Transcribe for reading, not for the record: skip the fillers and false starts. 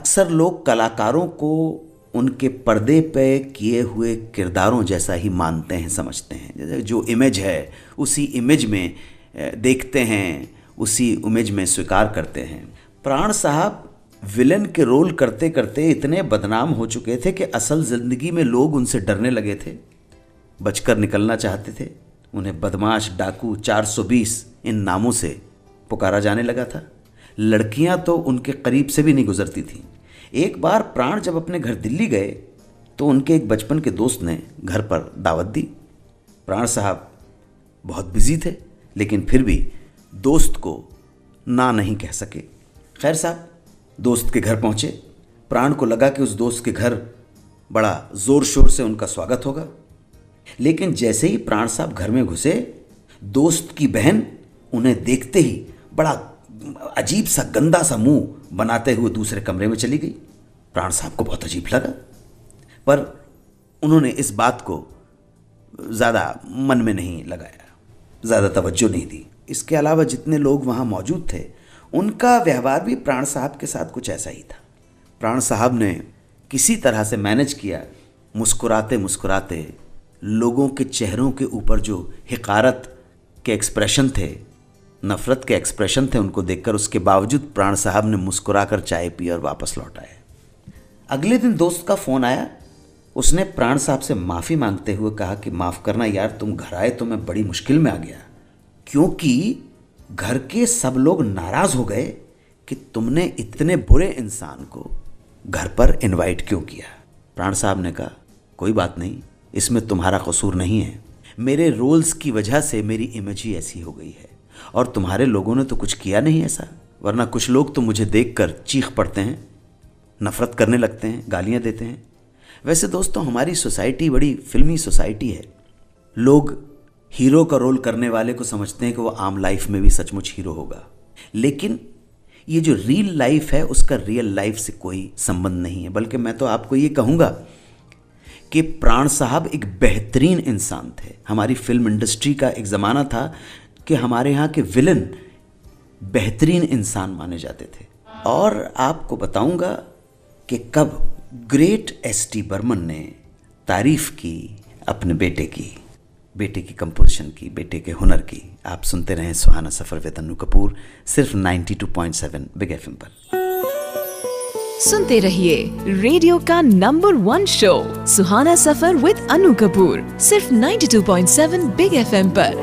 अक्सर लोग कलाकारों को उनके पर्दे पे किए हुए किरदारों जैसा ही मानते हैं, समझते हैं। जो इमेज है उसी इमेज में देखते हैं, उसी इमेज में स्वीकार करते हैं। प्राण साहब विलन के रोल करते करते इतने बदनाम हो चुके थे कि असल ज़िंदगी में लोग उनसे डरने लगे थे, बचकर निकलना चाहते थे। उन्हें बदमाश, डाकू, 420 इन नामों से पुकारा जाने लगा था। लड़कियां तो उनके करीब से भी नहीं गुजरती थीं। एक बार प्राण जब अपने घर दिल्ली गए तो उनके एक बचपन के दोस्त ने घर पर दावत दी। प्राण साहब बहुत बिजी थे, लेकिन फिर भी दोस्त को ना नहीं कह सके। खैर साहब दोस्त के घर पहुंचे। प्राण को लगा कि उस दोस्त के घर बड़ा ज़ोर शोर से उनका स्वागत होगा, लेकिन जैसे ही प्राण साहब घर में घुसे, दोस्त की बहन उन्हें देखते ही बड़ा अजीब सा गंदा सा मुंह बनाते हुए दूसरे कमरे में चली गई। प्राण साहब को बहुत अजीब लगा, पर उन्होंने इस बात को ज़्यादा मन में नहीं लगाया, ज़्यादा तवज्जो नहीं दी। इसके अलावा जितने लोग वहाँ मौजूद थे उनका व्यवहार भी प्राण साहब के साथ कुछ ऐसा ही था। प्राण साहब ने किसी तरह से मैनेज किया, मुस्कुराते मुस्कुराते लोगों के चेहरों के ऊपर जो हिकारत के एक्सप्रेशन थे, नफ़रत के एक्सप्रेशन थे, उनको देखकर उसके बावजूद प्राण साहब ने मुस्कुराकर चाय पी और वापस लौट आए। अगले दिन दोस्त का फ़ोन आया। उसने प्राण साहब से माफ़ी मांगते हुए कहा कि माफ़ करना यार, तुम घर आए तो मैं बड़ी मुश्किल में आ गया, क्योंकि घर के सब लोग नाराज़ हो गए कि तुमने इतने बुरे इंसान को घर पर इनवाइट क्यों किया। प्राण साहब ने कहा कोई बात नहीं, इसमें तुम्हारा कसूर नहीं है, मेरे रोल्स की वजह से मेरी इमेज ही ऐसी हो गई है, और तुम्हारे लोगों ने तो कुछ किया नहीं ऐसा, वरना कुछ लोग तो मुझे देखकर चीख पड़ते हैं, नफ़रत करने लगते हैं, गालियाँ देते हैं। वैसे दोस्तों हमारी सोसाइटी बड़ी फिल्मी सोसाइटी है। लोग हीरो का रोल करने वाले को समझते हैं कि वो आम लाइफ में भी सचमुच हीरो होगा, लेकिन ये जो रियल लाइफ है उसका रियल लाइफ से कोई संबंध नहीं है। बल्कि मैं तो आपको ये कहूँगा कि प्राण साहब एक बेहतरीन इंसान थे। हमारी फिल्म इंडस्ट्री का एक ज़माना था कि हमारे यहाँ के विलन बेहतरीन इंसान माने जाते थे। और आपको बताऊँगा कि कब ग्रेट एस.टी. बर्मन ने तारीफ़ की अपने बेटे की कंपोजिशन की, बेटे के हुनर की। आप सुनते रहें सुहाना सफ़र विद अनु कपूर, सिर्फ 92.7 बिग एफएम पर। सुनते रहिए रेडियो का number 1 show Suhana Safar with Anu Kapoor, सिर्फ 92.7 बिग एफएम पर।